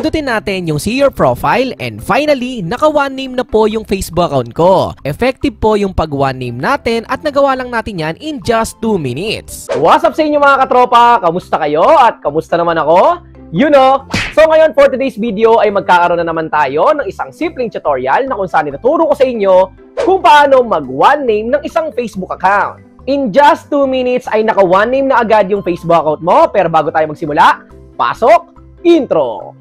Pindutin natin yung see your profile and finally, naka one name na po yung Facebook account ko. Effective po yung pag one name natin at nagawa lang natin yan in just 2 minutes. What's up sa inyo mga katropa? Kamusta kayo? At kamusta naman ako? You know! So ngayon for today's video ay magkakaroon na naman tayo ng isang simpleng tutorial na kung saan ituturo ko sa inyo kung paano mag one name ng isang Facebook account. In just 2 minutes ay naka one name na agad yung Facebook account mo. Pero bago tayo magsimula, pasok! Intro!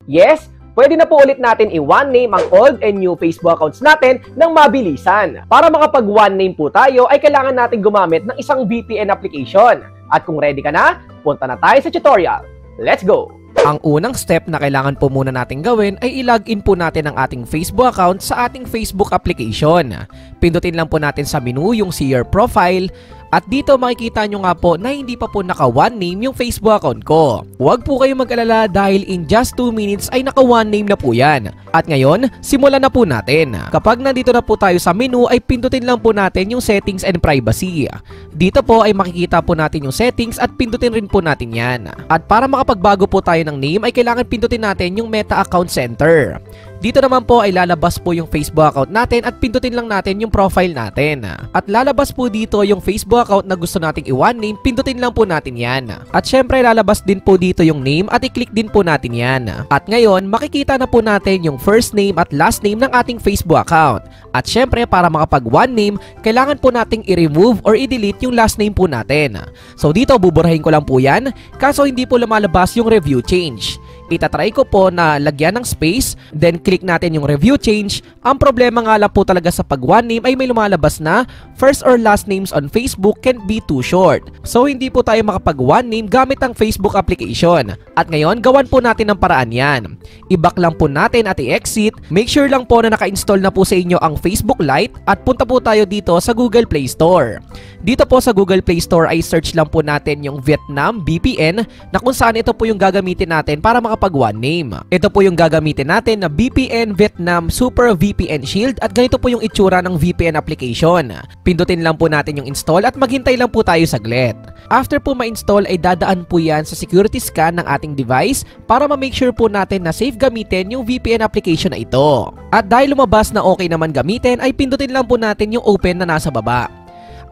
Yes, pwede na po ulit natin i-one name ang old and new Facebook accounts natin ng mabilisan. Para makapag one name po tayo ay kailangan natin gumamit ng isang VPN application. At kung ready ka na, punta na tayo sa tutorial. Let's go! Ang unang step na kailangan po muna natin gawin ay i-login po natin ang ating Facebook account sa ating Facebook application. Pindutin lang po natin sa menu yung see your profile. At dito makikita nyo nga po na hindi pa po naka one name yung Facebook account ko. Huwag po kayong mag-alala dahil in just 2 minutes ay naka one name na po yan. At ngayon, simulan na po natin. Kapag nandito na po tayo sa menu ay pindutin lang po natin yung settings and privacy. Dito po ay makikita po natin yung settings at pindutin rin po natin yan. At para makapagbago po tayo ng name ay kailangan pindutin natin yung Meta Account Center. Dito naman po ay lalabas po yung Facebook account natin at pindutin lang natin yung profile natin. At lalabas po dito yung Facebook account na gusto nating i-one name, pindutin lang po natin yan. At syempre lalabas din po dito yung name at i-click din po natin yan. At ngayon makikita na po natin yung first name at last name ng ating Facebook account. At syempre para makapag one name, kailangan po nating i-remove or i-delete yung last name po natin. So dito buburahin ko lang po yan, kaso hindi po lumalabas yung review change. Itatry ko po na lagyan ng space, then click natin yung review change. Ang problema nga lang po talaga sa pag one name ay may lumalabas na first or last names on Facebook can be too short. So hindi po tayo makapag one name gamit ang Facebook application. At ngayon, gawan po natin ng paraan yan. I-back lang po natin at i-exit. Make sure lang po na naka-install na po sa inyo ang Facebook Lite at punta po tayo dito sa Google Play Store. Dito po sa Google Play Store ay search lang po natin yung Vietnam VPN na kung saan ito po yung gagamitin natin para makapag one name. Ito po yung gagamitin natin na VPN Vietnam Super VPN Shield at ganito po yung itsura ng VPN application. Pindutin lang po natin yung install at maghintay lang po tayo saglit. After po ma-install ay dadaan po yan sa security scan ng ating device para ma-make sure po natin na safe gamitin yung VPN application na ito. At dahil lumabas na okay naman gamitin ay pindutin lang po natin yung open na nasa baba.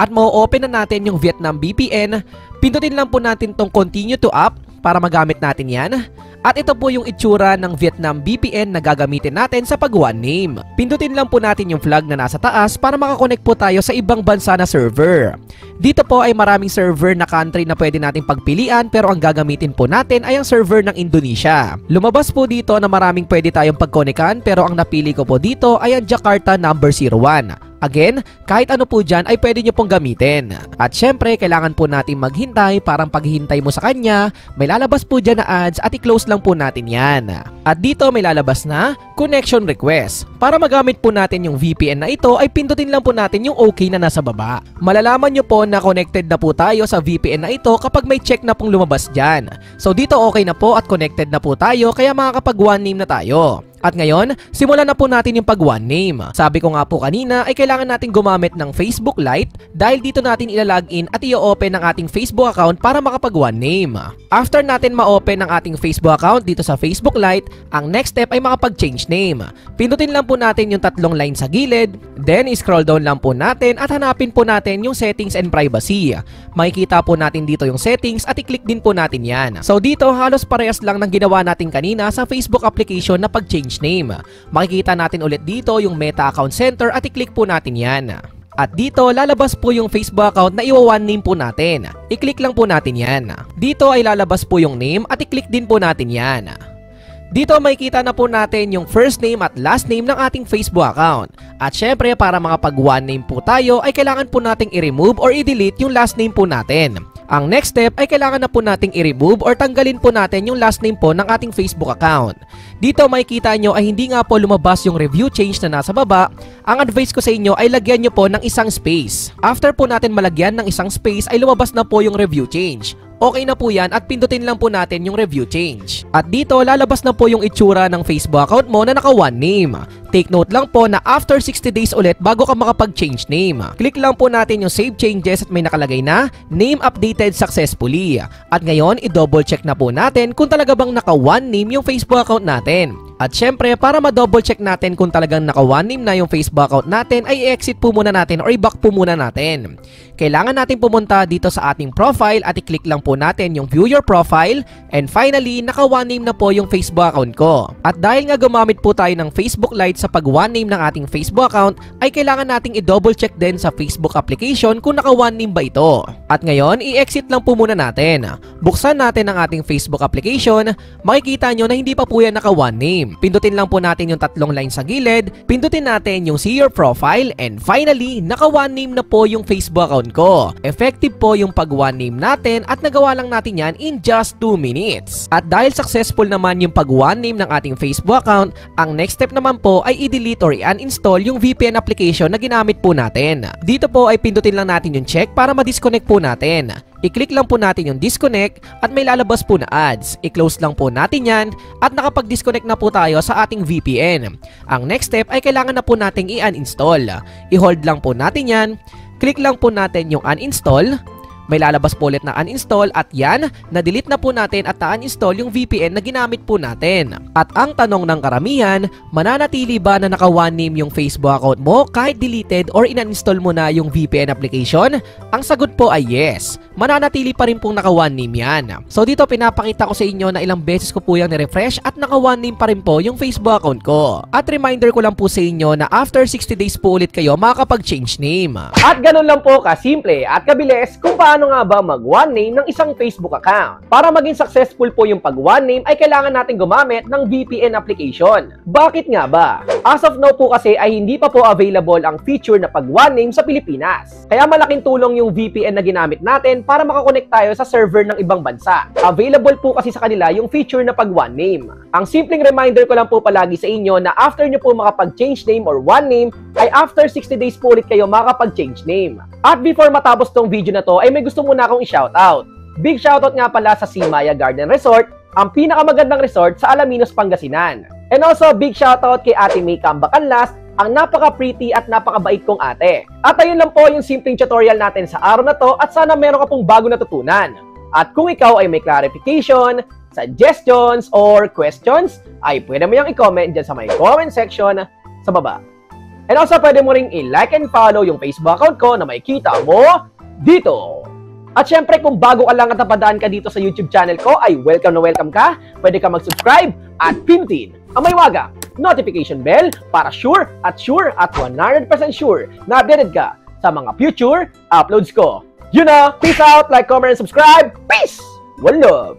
At ma-open na natin yung Vietnam VPN, pindutin lang po natin tong continue to app para magamit natin yan. At ito po yung itsura ng Vietnam VPN na gagamitin natin sa pag one name. Pindutin lang po natin yung flag na nasa taas para makakonect po tayo sa ibang bansa na server. Dito po ay maraming server na country na pwede nating pagpilian pero ang gagamitin po natin ay ang server ng Indonesia. Lumabas po dito na maraming pwede tayong pagkonekan pero ang napili ko po dito ay ang Jakarta number 01. Again, kahit ano po dyan ay pwede nyo pong gamitin. At syempre, kailangan po natin maghintay. Parang paghihintay mo sa kanya, may lalabas po dyan na ads at i-close lang po natin yan. At dito may lalabas na connection request. Para magamit po natin yung VPN na ito ay pindutin lang po natin yung OK na nasa baba. Malalaman nyo po na connected na po tayo sa VPN na ito kapag may check na pong lumabas dyan. So dito okay na po at connected na po tayo kaya makakapag one name na tayo. At ngayon, simulan na po natin yung pag one name. Sabi ko nga po kanina ay kailangan natin gumamit ng Facebook Lite dahil dito natin ilalagin at i-open ang ating Facebook account para makapag one name. After natin ma-open ang ating Facebook account dito sa Facebook Lite, ang next step ay makapag-change name. Pindutin lang po natin yung tatlong line sa gilid, then scroll down lang po natin at hanapin po natin yung settings and privacy. Makikita po natin dito yung settings at i-click din po natin yan. So dito halos parehas lang ng ginawa natin kanina sa Facebook application na pag-change name. Makikita natin ulit dito yung Meta Account Center at i-click po natin yan. At dito lalabas po yung Facebook account na i-one name po natin. I-click lang po natin yan. Dito ay lalabas po yung name at i-click din po natin yan. Dito makikita na po natin yung first name at last name ng ating Facebook account. At syempre para makapag one name po tayo ay kailangan po nating i-remove or i-delete yung last name po natin. Ang next step ay kailangan na po nating i-remove or tanggalin po natin yung last name po ng ating Facebook account. Dito makikita nyo ay hindi nga po lumabas yung review change na nasa baba. Ang advice ko sa inyo ay lagyan nyo po ng isang space. After po natin malagyan ng isang space ay lumabas na po yung review change. Okay na po yan at pindutin lang po natin yung review change. At dito lalabas na po yung itsura ng Facebook account mo na naka one name. Take note lang po na after 60 days ulit bago ka makapag-change name. Click lang po natin yung save changes at may nakalagay na name updated successfully. At ngayon i-double check na po natin kung talaga bang naka one name yung Facebook account natin. At syempre para ma-double check natin kung talagang naka one name na yung Facebook account natin ay i-exit po muna natin or i-back po muna natin. Kailangan natin pumunta dito sa ating profile at i-click lang po natin yung view your profile and finally naka one name na po yung Facebook account ko. At dahil nga gumamit po tayo ng Facebook Lite sa pag one name ng ating Facebook account ay kailangan nating i-double check din sa Facebook application kung naka one name ba ito. At ngayon i-exit lang po muna natin. Buksan natin ang ating Facebook application, makikita nyo na hindi pa po yan naka one name. Pindutin lang po natin yung tatlong line sa gilid, pindutin natin yung see your profile and finally naka one name na po yung Facebook account ko. Effective po yung pag one name natin at nagawa lang natin yan in just 2 minutes. At dahil successful naman yung pag one name ng ating Facebook account, ang next step naman po ay i-delete or i-uninstall yung VPN application na ginamit po natin. Dito po ay pindutin lang natin yung check para ma-disconnect po natin. I-click lang po natin yung disconnect at may lalabas po na ads. I-close lang po natin yan at nakapag-disconnect na po tayo sa ating VPN. Ang next step ay kailangan na po nating i-uninstall. I-hold lang po natin yan. Click lang po natin yung uninstall. May lalabas po ulit na uninstall at yan, na-delete na po natin at na-uninstall yung VPN na ginamit po natin. At ang tanong ng karamihan, mananatili ba na naka one name yung Facebook account mo kahit deleted or in-uninstall mo na yung VPN application? Ang sagot po ay yes. Mananatili pa rin pong naka one name yan. So dito pinapakita ko sa inyo na ilang beses ko po yung ni-refresh at naka one name pa rin po yung Facebook account ko. At reminder ko lang po sa inyo na after 60 days po ulit kayo makakapag-change name. At ganun lang po kasimple at kabilis kung paano nga ba mag one name ng isang Facebook account. Para maging successful po yung pag one name ay kailangan natin gumamit ng VPN application. Bakit nga ba? As of now po kasi ay hindi pa po available ang feature na pag one name sa Pilipinas. Kaya malaking tulong yung VPN na ginamit natin para makakonect tayo sa server ng ibang bansa. Available po kasi sa kanila yung feature na pag one name. Ang simpleng reminder ko lang po palagi sa inyo na after nyo po makapag-change name or one name ay after 60 days po ulit kayo makakapag-change name. At before matapos tong video na to ay may gusto muna akong i-shoutout. Big shoutout nga pala sa Simaya Garden Resort, ang pinakamagandang resort sa Alaminos, Pangasinan. And also big shoutout kay Ate May Cambacanlas, ang napaka-pretty at napakabait kong ate. At ayun lang po yung simpleng tutorial natin sa araw na to at sana meron ka pong bago natutunan. At kung ikaw ay may clarification, suggestions, or questions, ay pwede mo yung i-comment dyan sa may comment section sa baba. And also pwede mo ring i-like and follow yung Facebook account ko na makikita mo dito. At syempre kung bago ka lang at napadaan ka dito sa YouTube channel ko ay welcome na welcome ka. Pwede ka mag-subscribe at pindutin ang may waga notification bell para sure at 100% sure na updated ka sa mga future uploads ko. You know, peace out, like, comment, and subscribe. Peace! One love!